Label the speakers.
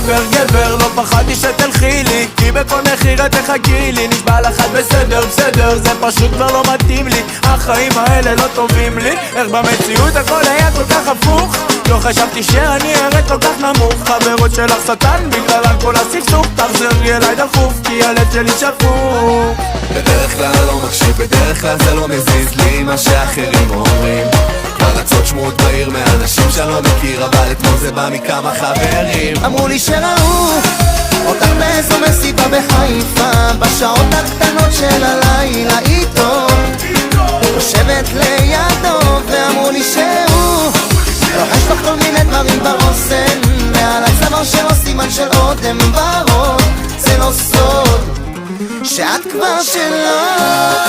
Speaker 1: גבר, גבר, לא פחדתי שתלכי לי, כי בכל מחיר את תחכי לי. נשבע לך בסדר, בסדר, זה פשוט כבר לא מתאים לי, החיים האלה לא טובים לי. איך במציאות הכל היה כל כך הפוך, לא חשבתי שאני ארד כל כך נמוך. חברות שלך שטן, בגללן כל הסכסוך, תחזרי אליי דחוף, כי הלב שלי שפוך.
Speaker 2: בדרך כלל לא מקשיב, בדרך כלל זה לא מזיז לי מה שאחרים אומרים. פרצות שמועות בעיר מאנשים שאני לא מכיר, אבל אתמול זה בא מכמה חברים.
Speaker 3: אמרו לי שראו אותך באיזו מסיבה בחיפה, בשעות הקטנות של הלילה איתו יושבת לידו, ואמרו לי שהוא לוחש לך כל מיני דברים ברוסן, מעל הצוואר שלו סימן של אודם ורוד. זה לא סוד שאת כבר שלו.